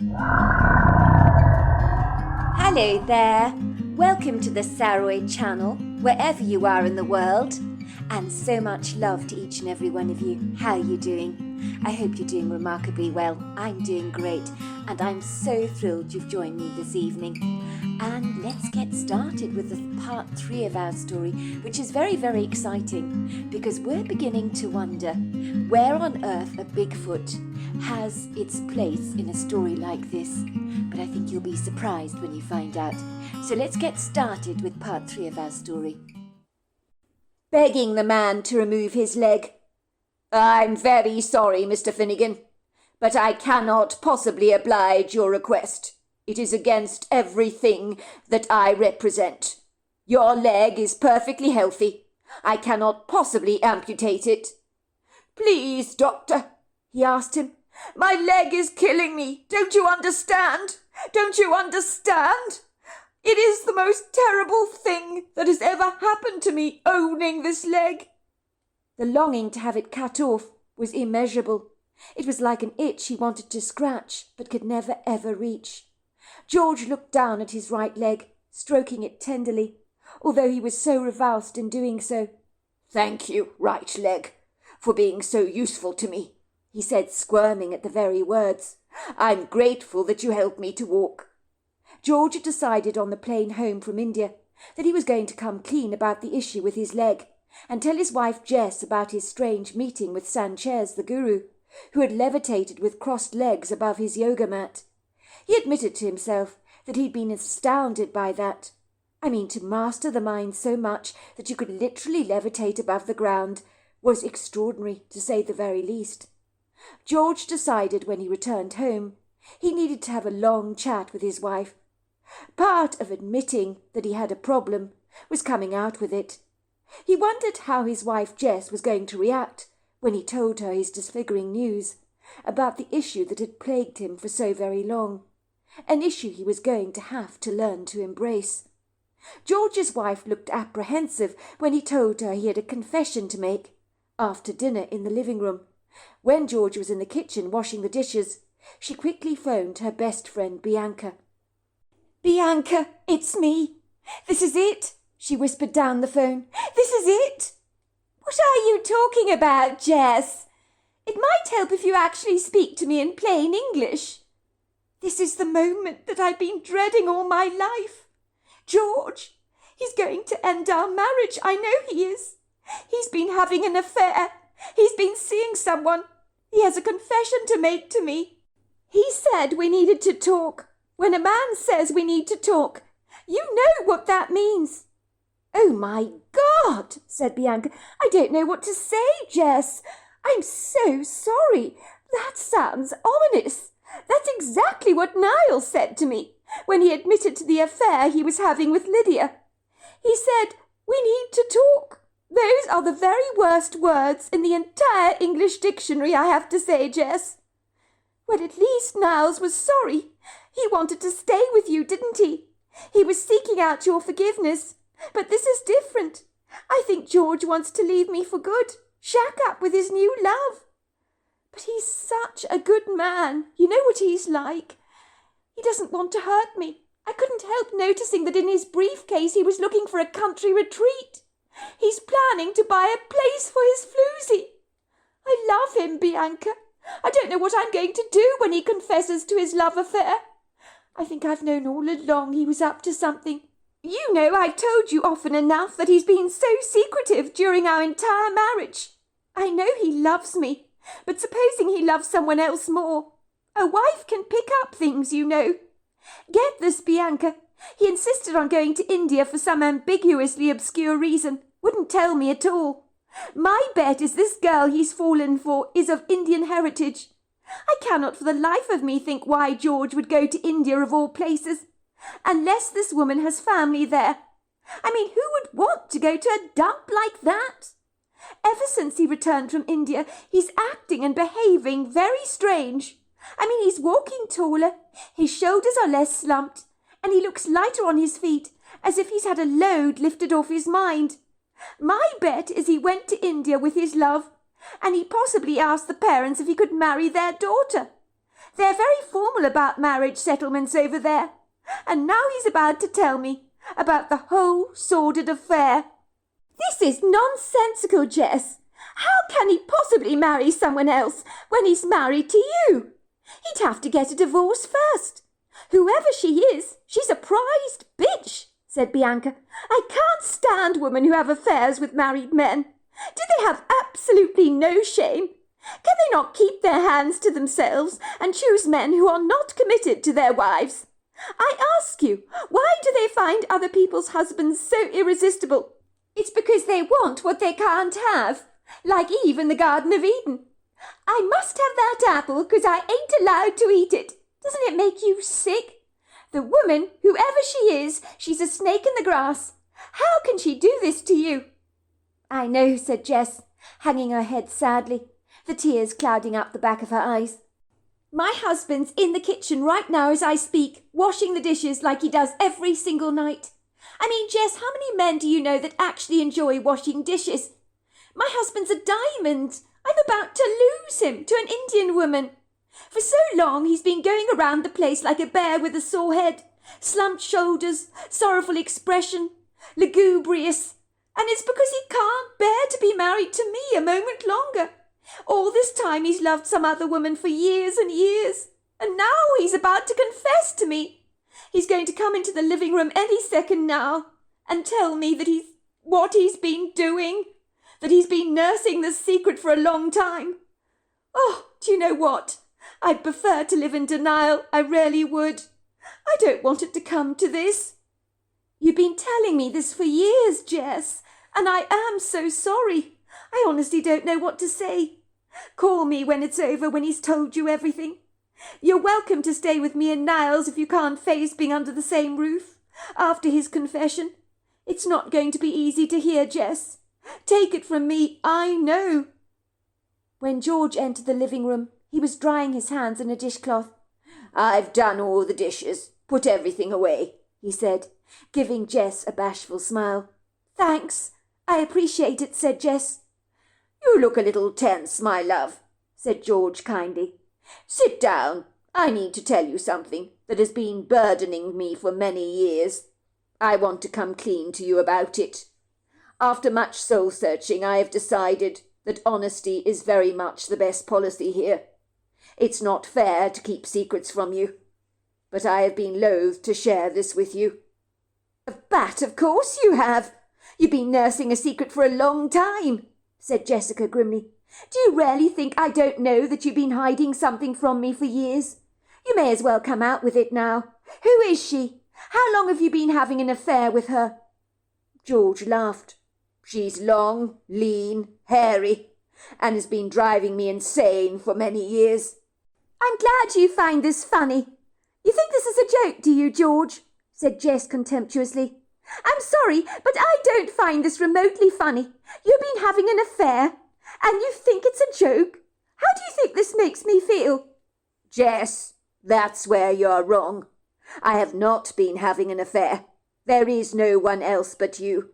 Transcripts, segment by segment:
Hello there. Welcome to the Saroy channel, wherever you are in the world. And so much love to each and every one of you. How are you doing? I hope you're doing remarkably well. I'm doing great, and I'm so thrilled you've joined me this evening. And let's get started with the part 3 of our story, which is very, very exciting, because we're beginning to wonder where on earth a Bigfoot has its place in a story like this. But I think you'll be surprised when you find out. So let's get started with part 3 of our story. Begging the man to remove his leg. "I'm very sorry, Mr. Finnegan, but I cannot possibly oblige your request. It is against everything that I represent. Your leg is perfectly healthy. I cannot possibly amputate it." "Please, doctor," he asked him. "My leg is killing me. Don't you understand? Don't you understand? It is the most terrible thing that has ever happened to me, owning this leg." The longing to have it cut off was immeasurable. It was like an itch he wanted to scratch, but could never ever reach. George looked down at his right leg, stroking it tenderly, although he was so revulsed in doing so. "Thank you, right leg, for being so useful to me," he said, squirming at the very words. "I'm grateful that you helped me to walk." George had decided on the plane home from India that he was going to come clean about the issue with his leg and tell his wife Jess about his strange meeting with Sanchez the guru, who had levitated with crossed legs above his yoga mat. He admitted to himself that he'd been astounded by that. I mean, to master the mind so much that you could literally levitate above the ground was extraordinary, to say the very least. George decided when he returned home he needed to have a long chat with his wife. Part of admitting that he had a problem was coming out with it. He wondered how his wife Jess was going to react when he told her his disfiguring news about the issue that had plagued him for so very long, an issue he was going to have to learn to embrace. George's wife looked apprehensive when he told her he had a confession to make. After dinner in the living room, when George was in the kitchen washing the dishes, she quickly phoned her best friend Bianca. "Bianca, it's me. This is it," she whispered down the phone. "This is it." "What are you talking about, Jess? It might help if you actually speak to me in plain English." "This is the moment that I've been dreading all my life. George, he's going to end our marriage. I know he is. He's been having an affair. He's been seeing someone. He has a confession to make to me. He said we needed to talk. When a man says we need to talk, you know what that means." "Oh, my God," said Bianca. "I don't know what to say, Jess. I'm so sorry. That sounds ominous. That's exactly what Niall said to me when he admitted to the affair he was having with Lydia. He said, 'We need to talk.' Those are the very worst words in the entire English dictionary, I have to say, Jess." "Well, at least Niles was sorry. He wanted to stay with you, didn't he? He was seeking out your forgiveness. But this is different. I think George wants to leave me for good, shack up with his new love. But he's such a good man. You know what he's like. He doesn't want to hurt me. I couldn't help noticing that in his briefcase he was looking for a country retreat. He's planning to buy a place for his floozy. I love him, Bianca. I don't know what I'm going to do when he confesses to his love affair. I think I've known all along he was up to something. You know I've told you often enough that he's been so secretive during our entire marriage. I know he loves me, but supposing he loves someone else more. A wife can pick up things, you know. Get this, Bianca. He insisted on going to India for some ambiguously obscure reason. Wouldn't tell me at all. My bet is this girl he's fallen for is of Indian heritage. I cannot for the life of me think why George would go to India of all places, unless this woman has family there. I mean, who would want to go to a dump like that? Ever since he returned from India, he's acting and behaving very strange. I mean, he's walking taller, his shoulders are less slumped, and he looks lighter on his feet, as if he's had a load lifted off his mind. My bet is he went to India with his love, and he possibly asked the parents if he could marry their daughter. They're very formal about marriage settlements over there. And now he's about to tell me about the whole sordid affair. This is nonsensical, Jess. How can he possibly marry someone else when he's married to you? He'd have to get a divorce first. Whoever she is, she's a prized bitch, said Bianca. I can't stand women who have affairs with married men. Do they have absolutely no shame? Can they not keep their hands to themselves and choose men who are not committed to their wives? I ask you, why do they find other people's husbands so irresistible? It's because they want what they can't have, like Eve in the Garden of Eden. I must have that apple because I ain't allowed to eat it. Doesn't it make you sick? The woman, whoever she is, she's a snake in the grass. How can she do this to you? I know, said Jess, hanging her head sadly, the tears clouding up the back of her eyes. My husband's in the kitchen right now as I speak, washing the dishes like he does every single night. I mean, Jess, how many men do you know that actually enjoy washing dishes? My husband's a diamond. I'm about to lose him to an Indian woman. For so long he's been going around the place like a bear with a sore head, slumped shoulders, sorrowful expression, lugubrious. And it's because he can't bear to be married to me a moment longer. All this time he's loved some other woman for years and years. And now he's about to confess to me. He's going to come into the living room any second now and tell me that what he's been doing, that he's been nursing this secret for a long time. Oh, do you know what? I'd prefer to live in denial, I really would. I don't want it to come to this. You've been telling me this for years, Jess, and I am so sorry. I honestly don't know what to say. Call me when it's over, when he's told you everything. You're welcome to stay with me and Niles if you can't face being under the same roof. After his confession, it's not going to be easy to hear, Jess. Take it from me, I know. When George entered the living room, he was drying his hands in a dishcloth. I've done all the dishes. Put everything away, he said, giving Jess a bashful smile. Thanks. I appreciate it, said Jess. You look a little tense, my love, said George kindly. Sit down. I need to tell you something that has been burdening me for many years. I want to come clean to you about it. After much soul-searching, I have decided that honesty is very much the best policy here. It's not fair to keep secrets from you, but I have been loath to share this with you. But of course you have. You've been nursing a secret for a long time, said Jessica grimly. Do you really think I don't know that you've been hiding something from me for years? You may as well come out with it now. Who is she? How long have you been having an affair with her? George laughed. She's long, lean, hairy, and has been driving me insane for many years. I'm glad you find this funny. You think this is a joke, do you, George? Said Jess contemptuously. I'm sorry, but I don't find this remotely funny. You've been having an affair, and you think it's a joke? How do you think this makes me feel? Jess, that's where you're wrong. I have not been having an affair. There is no one else but you.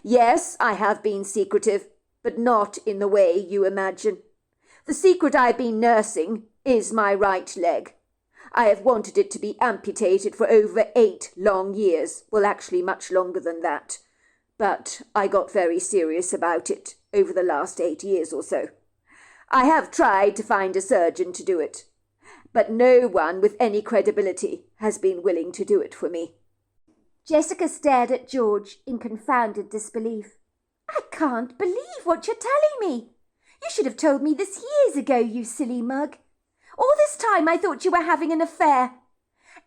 Yes, I have been secretive, but not in the way you imagine. The secret I've been nursing is my right leg. I have wanted it to be amputated for over 8 long years, well, actually much longer than that. But I got very serious about it over the last 8 years or so. I have tried to find a surgeon to do it, but no one with any credibility has been willing to do it for me. Jessica stared at George in confounded disbelief. I can't believe what you're telling me. You should have told me this years ago, you silly mug. All this time I thought you were having an affair.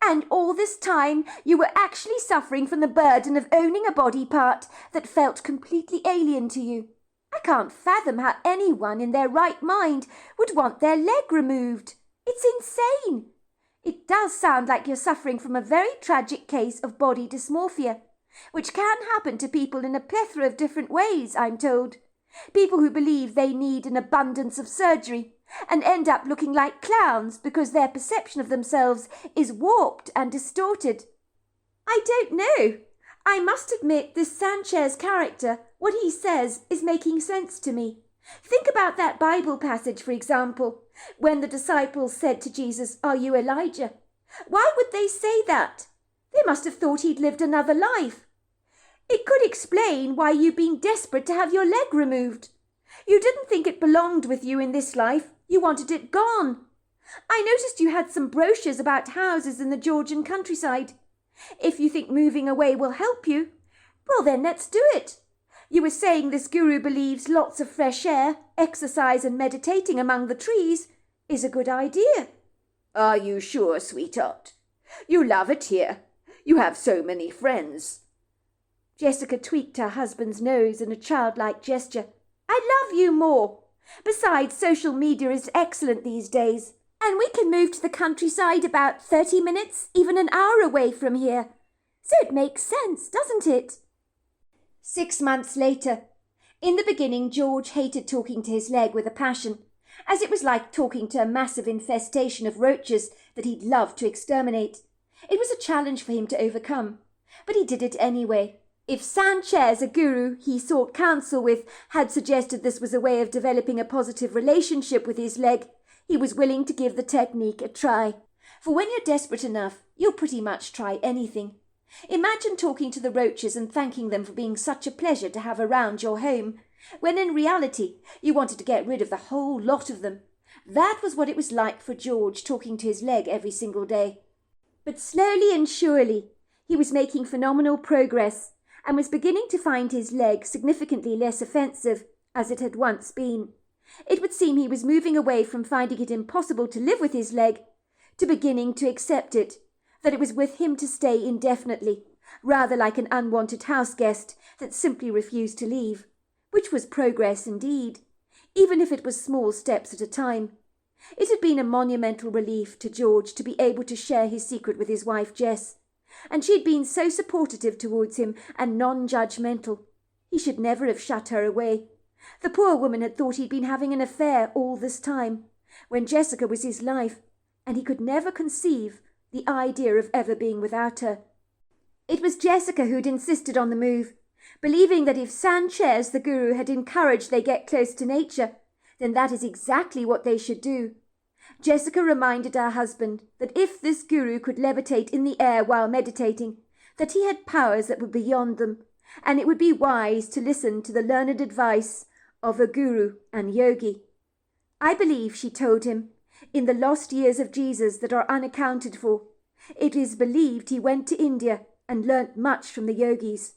And all this time you were actually suffering from the burden of owning a body part that felt completely alien to you. I can't fathom how anyone in their right mind would want their leg removed. It's insane. It does sound like you're suffering from a very tragic case of body dysmorphia, which can happen to people in a plethora of different ways, I'm told. People who believe they need an abundance of surgery and end up looking like clowns because their perception of themselves is warped and distorted. I don't know. I must admit this Sanchez character, what he says, is making sense to me. Think about that Bible passage, for example, When the disciples said to Jesus, "Are you Elijah?" Why would they say that? They must have thought he'd lived another life. It could explain why you've been desperate to have your leg removed. You didn't think it belonged with you in this life. You wanted it gone. I noticed you had some brochures about houses in the Georgian countryside. If you think moving away will help you, well then let's do it. You were saying this guru believes lots of fresh air, exercise and meditating among the trees is a good idea. Are you sure, sweetheart? You love it here. You have so many friends. Jessica tweaked her husband's nose in a childlike gesture. I love you more. Besides, social media is excellent these days. And we can move to the countryside about 30 minutes, even an hour away from here. So it makes sense, doesn't it? 6 months later. In the beginning, George hated talking to his leg with a passion, as it was like talking to a massive infestation of roaches that he'd love to exterminate. It was a challenge for him to overcome, but he did it anyway. If Sanchez, a guru he sought counsel with, had suggested this was a way of developing a positive relationship with his leg, he was willing to give the technique a try. For when you're desperate enough, you'll pretty much try anything. Imagine talking to the roaches and thanking them for being such a pleasure to have around your home, when in reality you wanted to get rid of the whole lot of them. That was what it was like for George talking to his leg every single day. But slowly and surely he was making phenomenal progress and was beginning to find his leg significantly less offensive as it had once been. It would seem he was moving away from finding it impossible to live with his leg to beginning to accept it, that it was with him to stay indefinitely, rather like an unwanted house guest that simply refused to leave, which was progress indeed, even if it was small steps at a time. It had been a monumental relief to George to be able to share his secret with his wife Jess, and she had been so supportive towards him and non-judgmental. He should never have shut her away. The poor woman had thought he'd been having an affair all this time, when Jessica was his life, and he could never conceive the idea of ever being without her. It was Jessica who'd insisted on the move, believing that if Sanchez, the guru, had encouraged they get close to nature, then that is exactly what they should do. Jessica reminded her husband that if this guru could levitate in the air while meditating, that he had powers that were beyond them, and it would be wise to listen to the learned advice of a guru and yogi. I believe, she told him, in the lost years of Jesus that are unaccounted for, it is believed he went to India and learnt much from the yogis.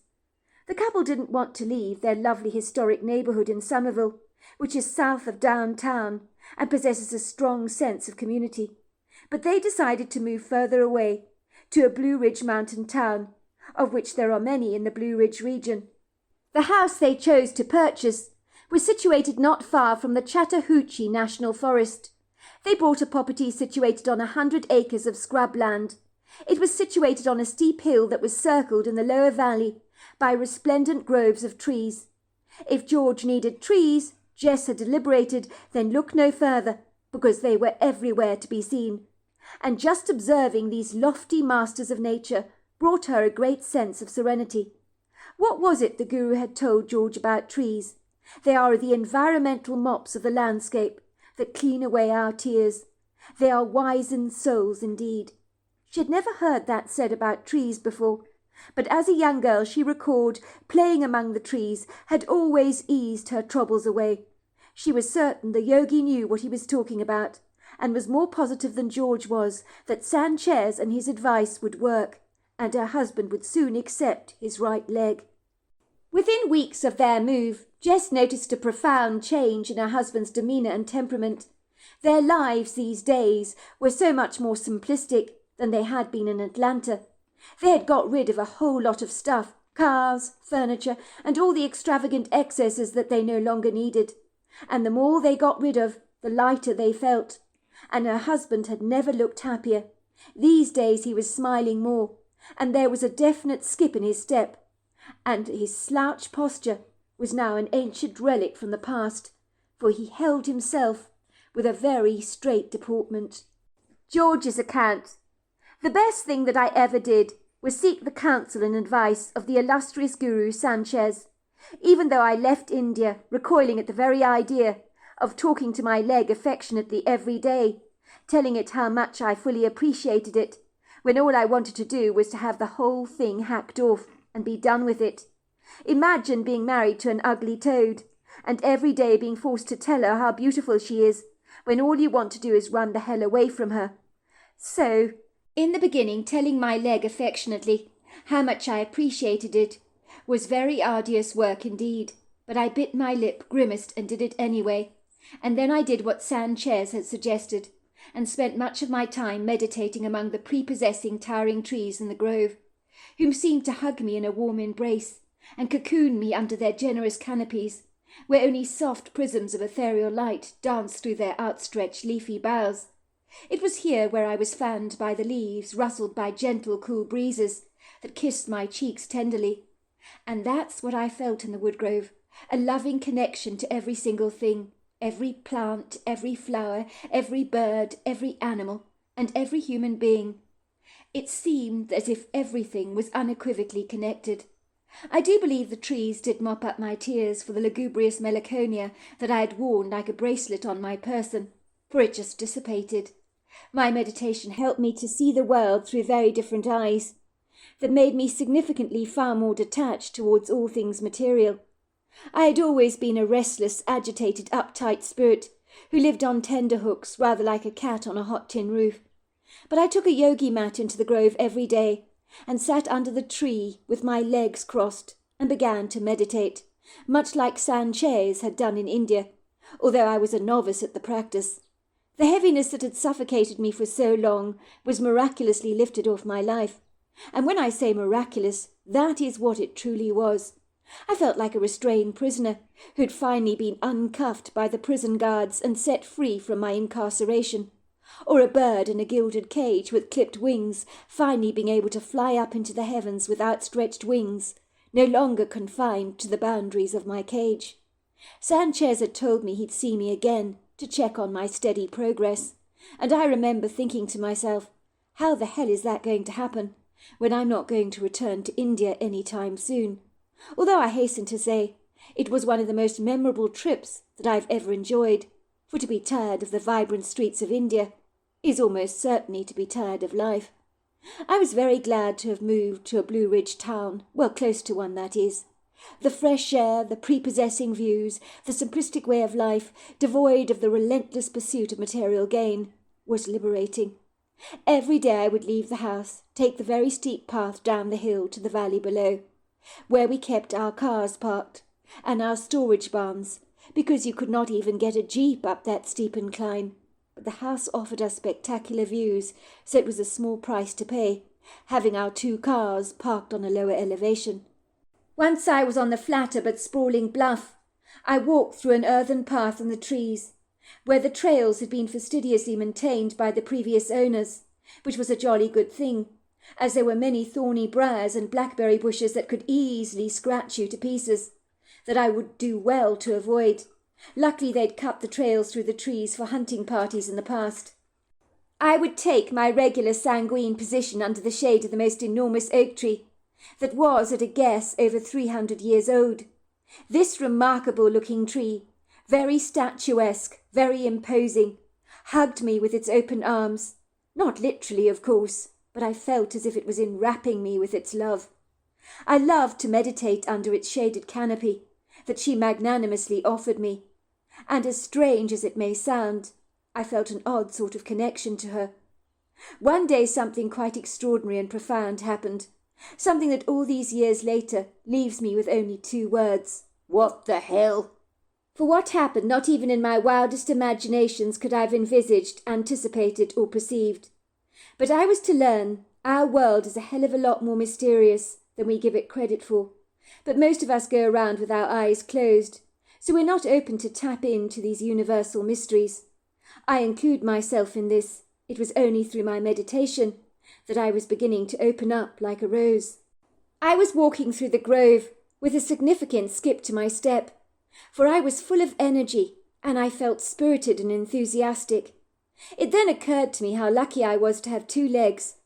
The couple didn't want to leave their lovely historic neighbourhood in Somerville, which is south of downtown and possesses a strong sense of community, but they decided to move further away, to a Blue Ridge mountain town, of which there are many in the Blue Ridge region. The house they chose to purchase was situated not far from the Chattahoochee National Forest. They bought a property situated on 100 acres of scrubland. It was situated on a steep hill that was circled in the lower valley by resplendent groves of trees. If George needed trees, Jess had deliberated, then look no further, because they were everywhere to be seen. And just observing these lofty masters of nature brought her a great sense of serenity. What was it the guru had told George about trees? They are the environmental mops of the landscape that clean away our tears. They are wizened souls indeed. She had never heard that said about trees before, but as a young girl she recalled playing among the trees had always eased her troubles away. She was certain the yogi knew what he was talking about, and was more positive than George was that Sanchez and his advice would work, and her husband would soon accept his right leg. Within weeks of their move, Jess noticed a profound change in her husband's demeanour and temperament. Their lives these days were so much more simplistic than they had been in Atlanta. They had got rid of a whole lot of stuff, cars, furniture, and all the extravagant excesses that they no longer needed. And the more they got rid of, the lighter they felt. And her husband had never looked happier. These days he was smiling more, and there was a definite skip in his step, and his slouch posture was now an ancient relic from the past, for he held himself with a very straight deportment. George's account. The best thing that I ever did was seek the counsel and advice of the illustrious guru Sanchez. Even though I left India, recoiling at the very idea, of talking to my leg affectionately every day, telling it how much I fully appreciated it, when all I wanted to do was to have the whole thing hacked off and be done with it. Imagine being married to an ugly toad, and every day being forced to tell her how beautiful she is, when all you want to do is run the hell away from her. So, in the beginning, telling my leg affectionately how much I appreciated it was very arduous work indeed, but I bit my lip, grimaced, and did it anyway. And then I did what Sanchez had suggested, and spent much of my time meditating among the prepossessing towering trees in the grove, whom seemed to hug me in a warm embrace, and cocoon me under their generous canopies, where only soft prisms of ethereal light danced through their outstretched leafy boughs. It was here where I was fanned by the leaves, rustled by gentle, cool breezes that kissed my cheeks tenderly. And that's what I felt in the woodgrove, a loving connection to every single thing, every plant, every flower, every bird, every animal, and every human being. It seemed as if everything was unequivocally connected. I do believe the trees did mop up my tears for the lugubrious melancholia that I had worn like a bracelet on my person, for it just dissipated. My meditation helped me to see the world through very different eyes, that made me significantly far more detached towards all things material. I had always been a restless, agitated, uptight spirit who lived on tenterhooks rather like a cat on a hot tin roof. But I took a yogi mat into the grove every day and sat under the tree with my legs crossed and began to meditate, much like Sanchez had done in India, although I was a novice at the practice. The heaviness that had suffocated me for so long was miraculously lifted off my life. And when I say miraculous, that is what it truly was. I felt like a restrained prisoner who'd finally been uncuffed by the prison guards and set free from my incarceration, or a bird in a gilded cage with clipped wings finally being able to fly up into the heavens with outstretched wings, no longer confined to the boundaries of my cage. Sanchez had told me he'd see me again to check on my steady progress, and I remember thinking to myself, how the hell is that going to happen when I'm not going to return to India any time soon? Although I hasten to say, it was one of the most memorable trips that I've ever enjoyed, for to be tired of the vibrant streets of India is almost certainly to be tired of life. I was very glad to have moved to a Blue Ridge town, well, close to one, that is. The fresh air, the prepossessing views, the simplistic way of life, devoid of the relentless pursuit of material gain, was liberating. Every day I would leave the house, take the very steep path down the hill to the valley below, where we kept our cars parked, and our storage barns, because you could not even get a jeep up that steep incline. But the house offered us spectacular views, so it was a small price to pay, having our 2 cars parked on a lower elevation. Once I was on the flatter but sprawling bluff, I walked through an earthen path in the trees, where the trails had been fastidiously maintained by the previous owners, which was a jolly good thing, as there were many thorny briars and blackberry bushes that could easily scratch you to pieces, that I would do well to avoid. Luckily they'd cut the trails through the trees for hunting parties in the past. I would take my regular sanguine position under the shade of the most enormous oak tree, that was, at a guess, over 300 years old. This remarkable-looking tree, very statuesque, very imposing, hugged me with its open arms. Not literally, of course, but I felt as if it was enwrapping me with its love. I loved to meditate under its shaded canopy that she magnanimously offered me, and as strange as it may sound, I felt an odd sort of connection to her. One day something quite extraordinary and profound happened, something that all these years later leaves me with only 2 words. What the hell? For what happened, not even in my wildest imaginations could I have envisaged, anticipated, or perceived. But I was to learn our world is a hell of a lot more mysterious than we give it credit for. But most of us go around with our eyes closed, so we're not open to tap into these universal mysteries. I include myself in this. It was only through my meditation that I was beginning to open up like a rose. I was walking through the grove with a significant skip to my step, for I was full of energy and I felt spirited and enthusiastic. It then occurred to me how lucky I was to have 2 legs,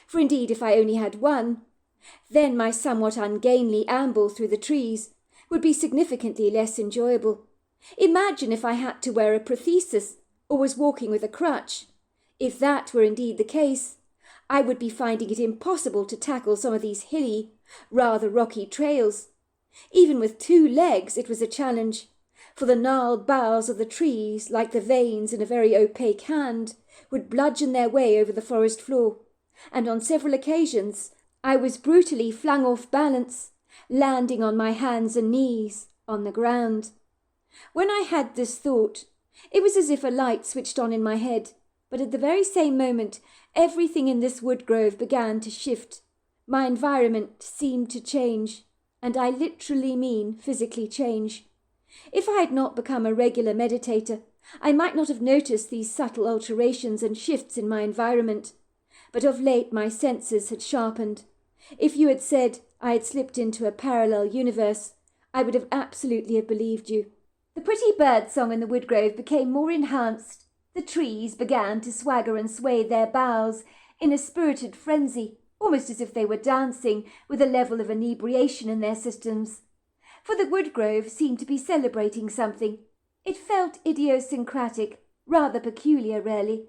for indeed if I only had one, then my somewhat ungainly amble through the trees would be significantly less enjoyable, Imagine if I had to wear a prosthesis or was walking with a crutch. If that were indeed the case, I would be finding it impossible to tackle some of these hilly, rather rocky trails. Even with 2 legs it was a challenge, for the gnarled boughs of the trees, like the veins in a very opaque hand, would bludgeon their way over the forest floor, and on several occasions I was brutally flung off balance, landing on my hands and knees on the ground. When I had this thought, it was as if a light switched on in my head, but at the very same moment everything in this wood grove began to shift. My environment seemed to change, and I literally mean physically change. If I had not become a regular meditator, I might not have noticed these subtle alterations and shifts in my environment, but of late my senses had sharpened. If you had said I had slipped into a parallel universe, I would have absolutely believed you. The pretty bird song in the woodgrove became more enhanced. The trees began to swagger and sway their boughs in a spirited frenzy, almost as if they were dancing with a level of inebriation in their systems. For the woodgrove seemed to be celebrating something. It felt idiosyncratic, rather peculiar really,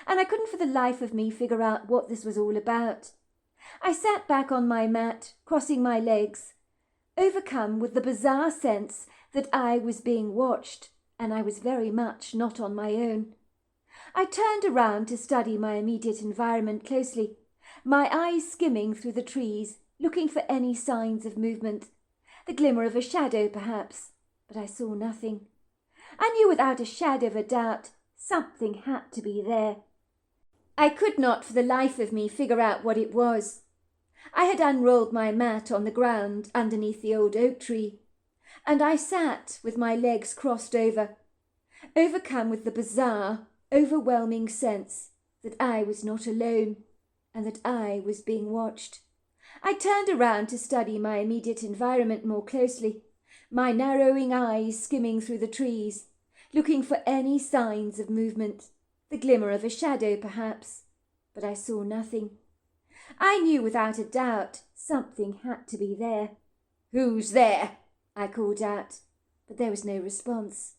and I couldn't for the life of me figure out what this was all about. I sat back on my mat, crossing my legs, overcome with the bizarre sense that I was being watched, and I was very much not on my own. I turned around to study my immediate environment closely, my eyes skimming through the trees, looking for any signs of movement, the glimmer of a shadow perhaps, but I saw nothing. I knew without a shadow of a doubt something had to be there. I could not for the life of me figure out what it was. I had unrolled my mat on the ground underneath the old oak tree, and I sat with my legs crossed over, overcome with the bizarre, overwhelming sense that I was not alone and that I was being watched. I turned around to study my immediate environment more closely, my narrowing eyes skimming through the trees, looking for any signs of movement, the glimmer of a shadow perhaps, but I saw nothing. I knew without a doubt something had to be there. "Who's there?" I called out, but there was no response,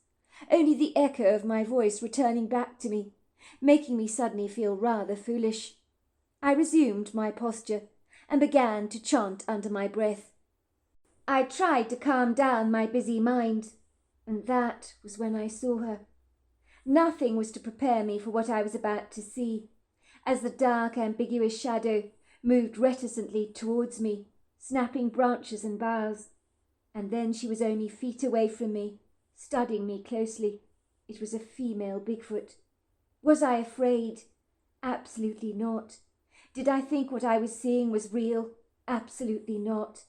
only the echo of my voice returning back to me, making me suddenly feel rather foolish. I resumed my posture and began to chant under my breath. I tried to calm down my busy mind, and that was when I saw her. Nothing was to prepare me for what I was about to see, as the dark, ambiguous shadow moved reticently towards me, snapping branches and boughs. And then she was only feet away from me, studying me closely. It was a female Bigfoot. Was I afraid? Absolutely not. Did I think what I was seeing was real? Absolutely not.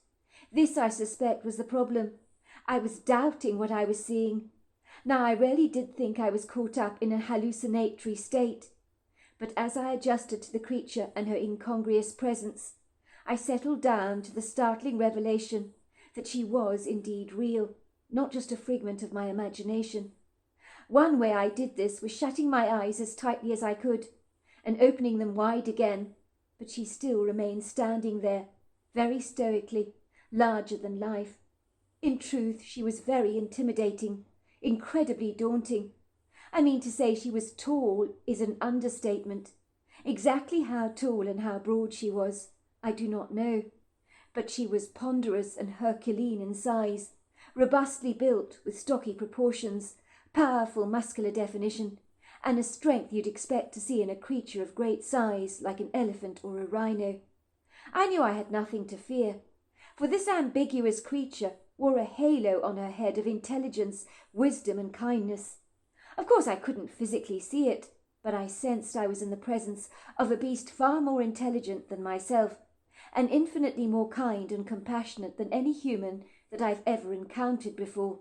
This, I suspect, was the problem. I was doubting what I was seeing. Now, I really did think I was caught up in a hallucinatory state. But as I adjusted to the creature and her incongruous presence, I settled down to the startling revelation that she was indeed real, not just a figment of my imagination. One way I did this was shutting my eyes as tightly as I could and opening them wide again, but she still remained standing there, very stoically, larger than life. In truth, she was very intimidating, incredibly daunting. I mean to say she was tall is an understatement. Exactly how tall and how broad she was, I do not know. But she was ponderous and Herculean in size, robustly built with stocky proportions, powerful muscular definition, and a strength you'd expect to see in a creature of great size like an elephant or a rhino. I knew I had nothing to fear, for this ambiguous creature wore a halo on her head of intelligence, wisdom, and kindness. Of course I couldn't physically see it, but I sensed I was in the presence of a beast far more intelligent than myself, and infinitely more kind and compassionate than any human that I've ever encountered before.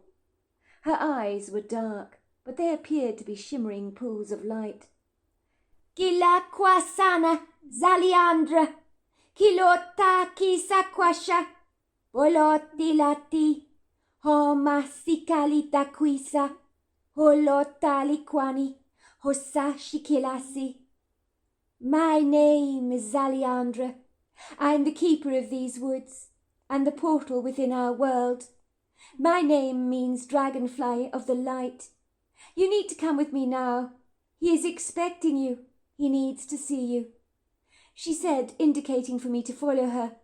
Her eyes were dark, but they appeared to be shimmering pools of light. "Kila kwasana zaliandra, kilota kisakwasha, boloti lati, homa sikalita kwisa, holota likwani, hosa shikilasi." My name is Zaliandra. I am the keeper of these woods, and the portal within our world. My name means dragonfly of the light. You need to come with me now. He is expecting you. He needs to see you," she said, indicating for me to follow her.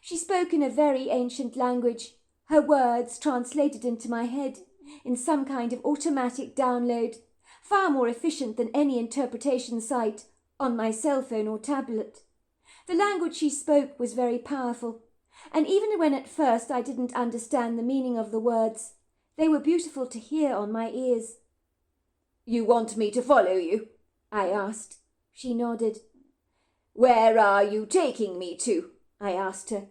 She spoke in a very ancient language, her words translated into my head in some kind of automatic download, far more efficient than any interpretation site on my cell phone or tablet. The language she spoke was very powerful, and even when at first I didn't understand the meaning of the words, they were beautiful to hear on my ears. "You want me to follow you?" I asked. She nodded. "Where are you taking me to?" I asked her.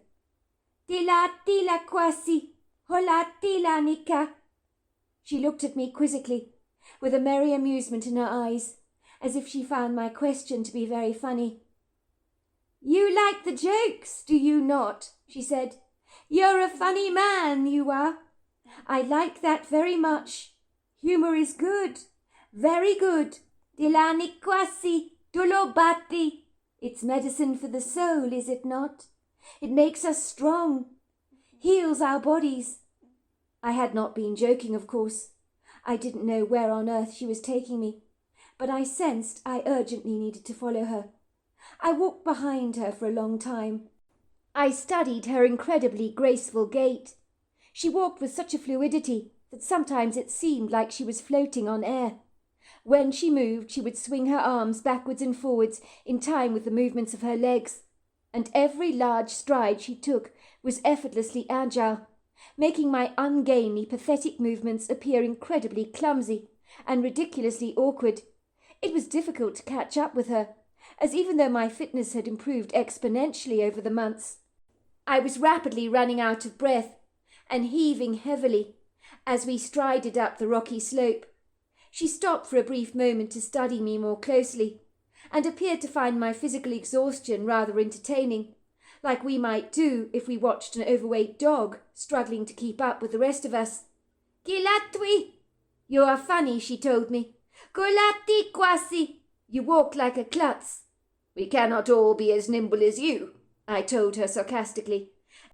"Tila quasi, hola tila nika." She looked at me quizzically, with a merry amusement in her eyes, as if she found my question to be very funny. "You like the jokes, do you not?" she said. "You're a funny man, you are. I like that very much. Humour is good, very good. Dilani quasi, dulobati. It's medicine for the soul, is it not? It makes us strong, heals our bodies." I had not been joking, of course. I didn't know where on earth she was taking me, but I sensed I urgently needed to follow her. I walked behind her for a long time. I studied her incredibly graceful gait. She walked with such a fluidity that sometimes it seemed like she was floating on air. When she moved, she would swing her arms backwards and forwards in time with the movements of her legs, and every large stride she took was effortlessly agile, making my ungainly, pathetic movements appear incredibly clumsy and ridiculously awkward. It was difficult to catch up with her, as even though my fitness had improved exponentially over the months, I was rapidly running out of breath and heaving heavily as we strided up the rocky slope. She stopped for a brief moment to study me more closely, and appeared to find my physical exhaustion rather entertaining, like we might do if we watched an overweight dog struggling to keep up with the rest of us. "Kilatwi! You are funny," she told me. "Kolati quasi! You walk like a klutz." "We cannot all be as nimble as you," I told her sarcastically,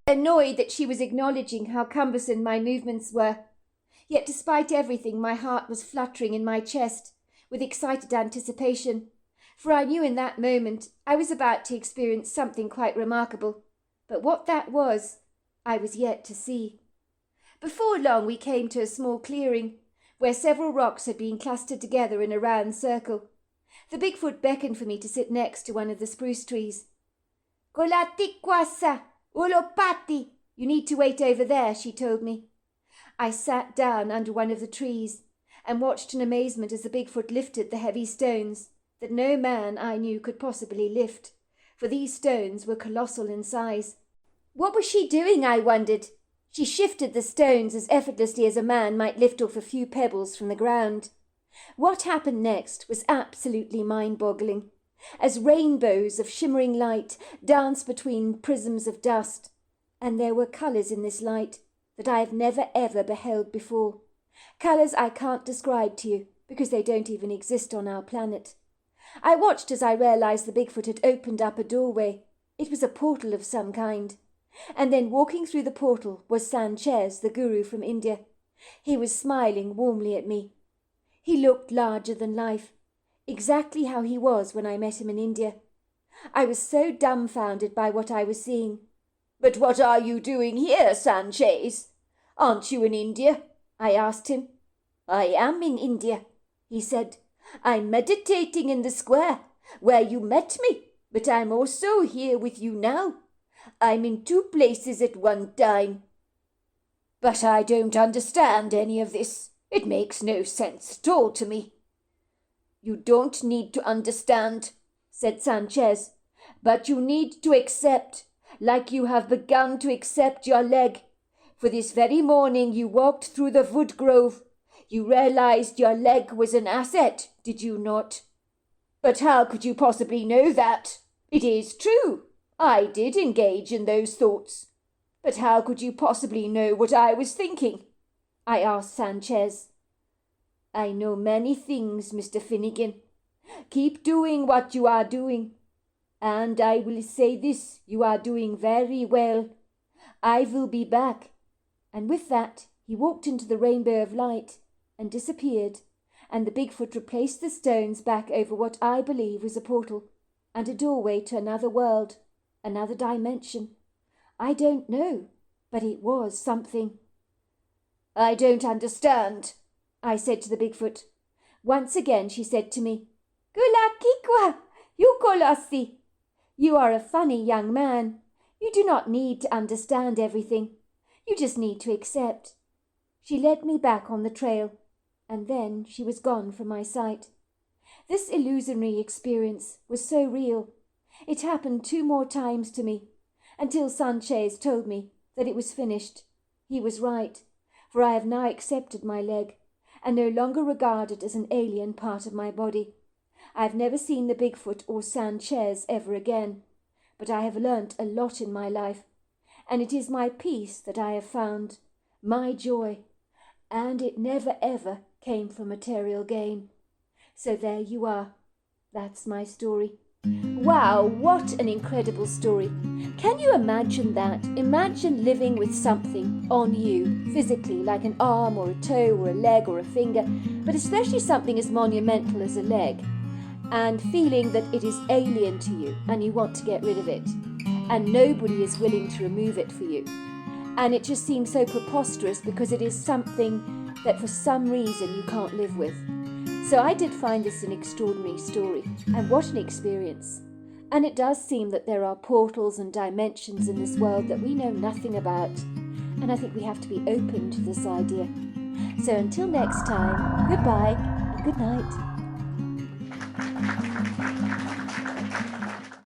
annoyed that she was acknowledging how cumbersome my movements were. Yet despite everything, my heart was fluttering in my chest with excited anticipation, for I knew in that moment I was about to experience something quite remarkable. But what that was, I was yet to see. Before long we came to a small clearing, where several rocks had been clustered together in a round circle. The Bigfoot beckoned for me to sit next to one of the spruce trees. "Kolatikwasa, ulopati. You need to wait over there," she told me. I sat down under one of the trees and watched in amazement as the Bigfoot lifted the heavy stones that no man I knew could possibly lift, for these stones were colossal in size. What was she doing, I wondered? She shifted the stones as effortlessly as a man might lift off a few pebbles from the ground. What happened next was absolutely mind-boggling, as rainbows of shimmering light danced between prisms of dust, and there were colours in this light that I have never ever beheld before. Colours I can't describe to you, because they don't even exist on our planet. I watched as I realised the Bigfoot had opened up a doorway. It was a portal of some kind. And then walking through the portal was Sanchez, the guru from India. He was smiling warmly at me. He looked larger than life, exactly how he was when I met him in India. I was so dumbfounded by what I was seeing. "But what are you doing here, Sanchez? Aren't you in India?" I asked him. "I am in India," he said. "I'm meditating in the square where you met me, but I'm also here with you now. I'm in two places at one time." "But I don't understand any of this. It makes no sense at all to me." "You don't need to understand," said Sanchez, "but you need to accept, like you have begun to accept your leg. For this very morning you walked through the wood grove. You realized your leg was an asset, did you not?" "But how could you possibly know that? It is true. I did engage in those thoughts. But how could you possibly know what I was thinking?" I asked Sanchez. "I know many things, Mr. Finnegan. Keep doing what you are doing. And I will say this, you are doing very well. I will be back. And with that, he walked into the rainbow of light and disappeared, and the Bigfoot replaced the stones back over what I believe was a portal and a doorway to another world, another dimension. I don't know, but it was something. I don't understand, I said to the Bigfoot. Once again she said to me, Kula kikwa, yukolasi. You are a funny young man. You do not need to understand everything. You just need to accept. She led me back on the trail, and then she was gone from my sight. This illusionary experience was so real. It happened 2 more times to me, until Sanchez told me that it was finished. He was right, for I have now accepted my leg, and no longer regard it as an alien part of my body. I have never seen the Bigfoot or Sanchez ever again, but I have learnt a lot in my life, and it is my peace that I have found, my joy, and it never ever came from material gain. So there you are. That's my story. Wow, what an incredible story. Can you imagine that? Imagine living with something on you, physically, like an arm or a toe or a leg or a finger, but especially something as monumental as a leg, and feeling that it is alien to you and you want to get rid of it, and nobody is willing to remove it for you. And it just seems so preposterous because it is something that for some reason you can't live with. So I did find this an extraordinary story, and what an experience. And it does seem that there are portals and dimensions in this world that we know nothing about, and I think we have to be open to this idea. So until next time, goodbye and good night.